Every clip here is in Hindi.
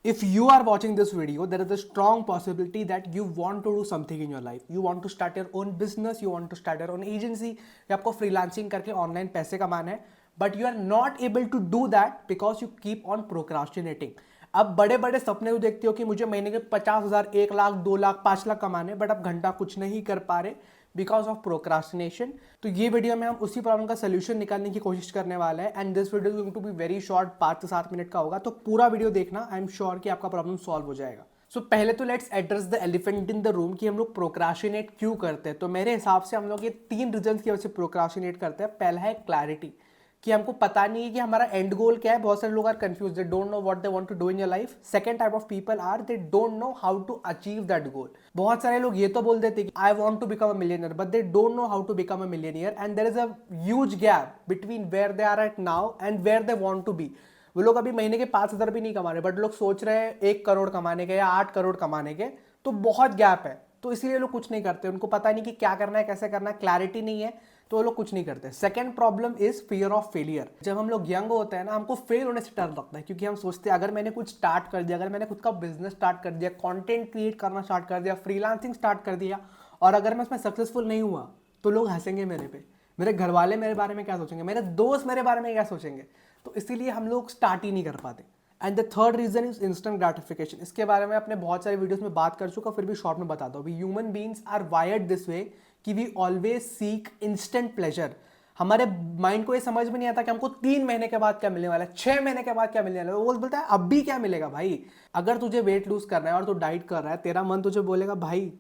If you are watching this video, there is a strong possibility that you want to do something in your life. You want to start your own business, you want to start your own agency, या आपको freelancing करके online पैसे कमाना है, but you are not able to do that because you keep on procrastinating. अब बड़े बड़े सपने तो देखते हो कि मुझे महीने के 50,000, 1 लाख, 2 लाख, 5 लाख कमाने, बट आप घंटा कुछ नहीं कर पा रहे बिकॉज ऑफ प्रोक्रास्टिनेशन. तो ये वीडियो में हम उसी प्रॉब्लम का सोल्यूशन निकालने की कोशिश करने वाले हैं and this video going to be very short, 5 से 7 मिनट का होगा. तो पूरा वीडियो देखना, आई एम श्योर कि आपका प्रॉब्लम सॉल्व हो जाएगा. सो पहले तो let's address the elephant in the room कि हम लोग प्रोक्रास्टिनेट क्यों करते हैं. तो मेरे हिसाब से हम लोग ये 3 रीजन की वजह से प्रोक्रास्टिनेट करते हैं. पहला है क्लैरिटी, कि हमको पता नहीं है कि हमारा एंड गोल क्या है. बहुत सारे लोग are confused, they don't know what they want to do in your life. Second type of people are they don't know how to achieve that goal. बहुत सारे लोग ये तो बोल देते हैं कि I want to become a millionaire, but they don't know how to become a millionaire and there is a huge gap between where they are at now and where they want to be. वो लोग अभी महीने के 5,000 भी नहीं कमा रहे, बट लोग सोच रहे हैं 1 करोड़ कमाने के या 8 करोड़ कमाने के. तो बहुत गैप है, तो इसलिए लोग कुछ नहीं करते. उनको पता नहीं कि क्या करना है, कैसे करना है, क्लैरिटी नहीं है, तो वो लोग कुछ नहीं करते. Second problem is fear of failure. जब हम लोग यंग होते हैं ना, हमको फेल होने से डर लगता है, क्योंकि हम सोचते हैं अगर मैंने कुछ स्टार्ट कर दिया, अगर मैंने खुद का बिजनेस स्टार्ट कर दिया, कंटेंट क्रिएट करना स्टार्ट कर दिया, फ्रीलांसिंग स्टार्ट कर दिया, और अगर मैं इसमें सक्सेसफुल नहीं हुआ तो लोग हंसेंगे मेरे पे, मेरे घर वाले मेरे बारे में क्या सोचेंगे, मेरे दोस्त मेरे बारे में क्या सोचेंगे. तो इसीलिए हम लोग स्टार्ट ही नहीं कर पाते. And the third reason is instant gratification. इसके बारे में अपने बहुत सारे वीडियोस में बात कर चुका, फिर भी शॉर्ट में बता दो. We human beings are wired this way कि we always seek instant pleasure. हमारे माइंड को ये समझ में नहीं आता कि हमको 3 महीने के बाद क्या मिलने वाला है, 6 महीने के बाद क्या मिलने वाला है. वो बोलता है अब भी क्या मिलेगा भाई. अगर तुझे वेट लूज करना है और तू डाइट कर रहा है, तेरा मन तुझे बोलेगा भाई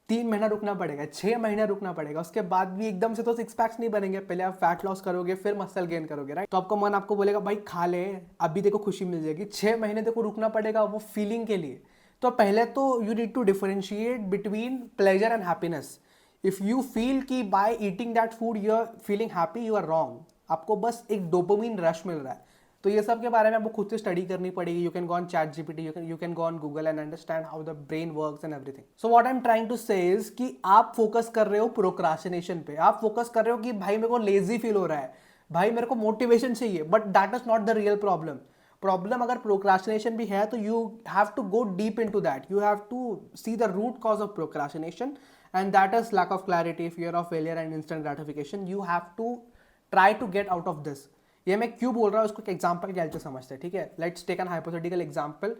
3 महीना रुकना पड़ेगा, 6 महीना रुकना पड़ेगा. उसके बाद भी एकदम से तो 6 पैक्स नहीं बनेंगे. पहले आप फैट लॉस करोगे, फिर मसल गेन करोगे, राइट. तो आपका मन आपको बोलेगा भाई खा ले, अभी देखो खुशी मिल जाएगी. 6 महीने देखो रुकना पड़ेगा वो फीलिंग के लिए. तो पहले तो you need to differentiate between pleasure and happiness. If you feel कि by eating that food you are feeling happy, you are wrong. आपको बस एक डोपामिन रश मिल रहा है. तो ये सब के बारे में आपको खुद से स्टडी करनी पड़ेगी. You can go on ChatGPT, you can go on Google and understand how the brain works and everything. So what I am trying to say is कि आप फोकस कर रहे हो प्रोक्रास्टिनेशन पे. आप फोकस कर रहे हो कि भाई मेरे को लेजी फील हो रहा है, भाई मेरे को मोटिवेशन चाहिए, but that is not the real problem. Problem अगर प्रोक्रास्टिनेशन भी है तो you have to go deep into that. You have to see the root cause of procrastination and that is lack of clarity, fear of failure and instant gratification. You have to try to get out of this. ये मैं क्यों बोल रहा हूँ, उसको एक एग्जाम्पल के हेल्प से समझते हैं, ठीक है. Let's take an hypothetical example.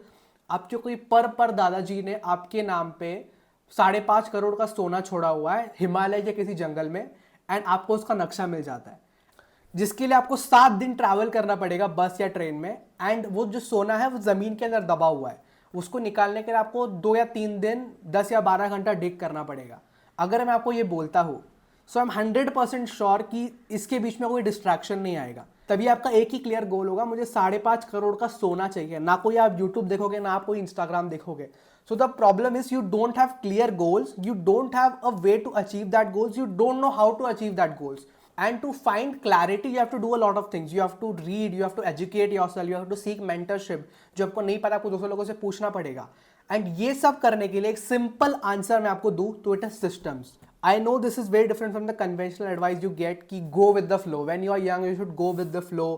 आपके कोई पर दादाजी ने आपके नाम पे 5.5 करोड़ का सोना छोड़ा हुआ है हिमालय के किसी जंगल में, एंड आपको उसका नक्शा मिल जाता है, जिसके लिए आपको 7 दिन ट्रैवल करना पड़ेगा बस या ट्रेन में. एंड वो जो सोना है वो जमीन के अंदर दबा हुआ है. उसको निकालने के लिए आपको 2 या 3 दिन 10 या 12 घंटा डिग करना पड़ेगा. अगर मैं आपको ये बोलता हूँ, सो आई एम 100% श्योर कि इसके बीच में कोई डिस्ट्रैक्शन नहीं आएगा. तभी आपका एक ही क्लियर गोल होगा, मुझे 5.5 करोड़ का सोना चाहिए. ना कोई आप यूट्यूब देखोगे, ना आप कोई इंस्टाग्राम देखोगे. So the problem is you don't have clear goals, you don't have a way to achieve that goals, you don't know how to achieve that goals. And to find clarity, you have to do a lot of things. You have to read, you have to educate yourself, you have to seek mentorship. जो आपको नहीं पता आपको दूसरे लोगों से पूछना पड़ेगा. एंड ये सब करने के लिए एक सिंपल आंसर मैं आपको दूं तो it is systems. I know this is very different from the conventional advice you get कि go with the flow. When you are young you should go with the flow,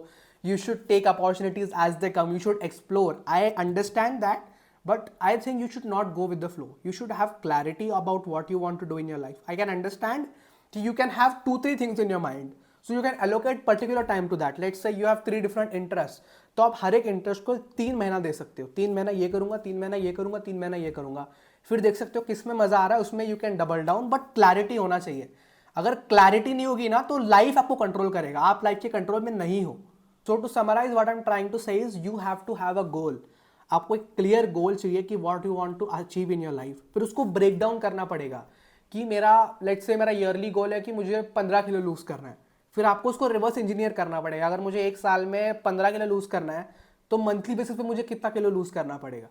you should take opportunities as they come, you should explore. I understand that, but I think you should not go with the flow. You should have clarity about what you want to do in your life. I can understand that you can have 2-3 things in your mind, so you can allocate particular time to that. Let's say you have 3 different interests, तो आप हर एक इंटरेस्ट को 3 महीना दे सकते हो. 3 महीना ये करूंगा, 3 महीना ये करूंगा, 3 महीना ये करूंगा. फिर देख सकते हो किसमें मजा आ रहा है, उसमें you can double down. But clarity होना चाहिए. अगर क्लैरिटी नहीं होगी ना तो लाइफ आपको कंट्रोल करेगा, आप लाइफ के कंट्रोल में नहीं हो. So to summarise what I am trying to say is you have to have a goal. आपको एक क्लियर गोल चाहिए कि what you want to achieve in your life. फिर उसको ब्रेक डाउन करना पड़ेगा कि मेरा लेट्स से मेरा ईयरली गोल है कि मुझे 15 किलो लूज करना है. फिर आपको उसको रिवर्स इंजीनियर करना पड़ेगा. अगर मुझे 1 साल में 15 किलो लूज करना है तो मंथली बेसिस पे मुझे कितना किलो लूज करना पड़ेगा.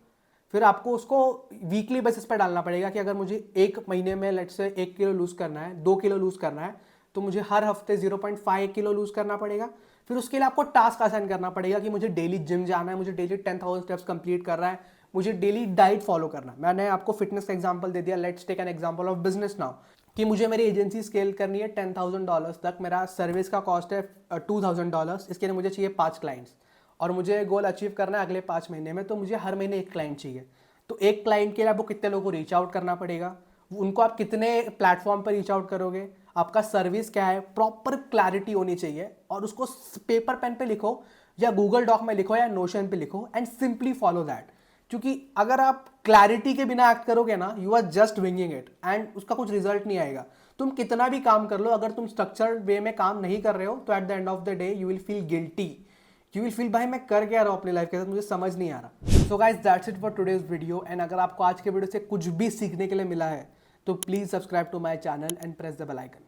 फिर आपको उसको वीकली बेसिस पे डालना पड़ेगा कि अगर मुझे 1 महीने में लेट्स से 1 किलो लूज करना है, 2 किलो लूज करना है, तो मुझे हर हफ्ते 0.5 किलो लूज करना पड़ेगा. फिर उसके लिए आपको टास्क असाइन करना पड़ेगा कि मुझे डेली जिम जाना है, मुझे डेली 10,000 स्टेप्स कंप्लीट करना है, मुझे डेली डाइट फॉलो करना है. मैंने आपको फिटनेस का एग्जांपल दे दिया. Let's take an example of business now कि मुझे मेरी एजेंसी स्केल करनी है $10,000 तक. मेरा सर्विस का कॉस्ट है $2,000. इसके लिए मुझे चाहिए 5 क्लाइंट्स. और मुझे गोल अचीव करना है अगले 5 महीने में, तो मुझे हर महीने एक क्लाइंट चाहिए। तो एक क्लाइंट के लिए आपको कितने लोगों को रीच आउट करना पड़ेगा, उनको आप कितने प्लेटफॉर्म पर रीच आउट करोगे, आपका सर्विस क्या है, प्रॉपर क्लैरिटी होनी चाहिए। और उसको पेपर पेन पे लिखो या गूगल डॉक में लिखो या नोशन पे लिखो एंड सिंपली फॉलो दैट। क्योंकि अगर आप क्लैरिटी के बिना एक्ट करोगे ना, you are just winging it एंड उसका कुछ रिजल्ट नहीं आएगा। तुम कितना भी काम कर लो, अगर तुम स्ट्रक्चर्ड वे में काम नहीं कर रहे हो तो at the end of the day you will feel guilty. You will feel भाई मैं कर क्या रहा हूँ अपनी लाइफ के साथ, मुझे समझ नहीं आ रहा। So guys that's it for today's video. And अगर आपको आज के वीडियो से कुछ भी सीखने के लिए मिला है तो please subscribe to my channel and press the bell icon.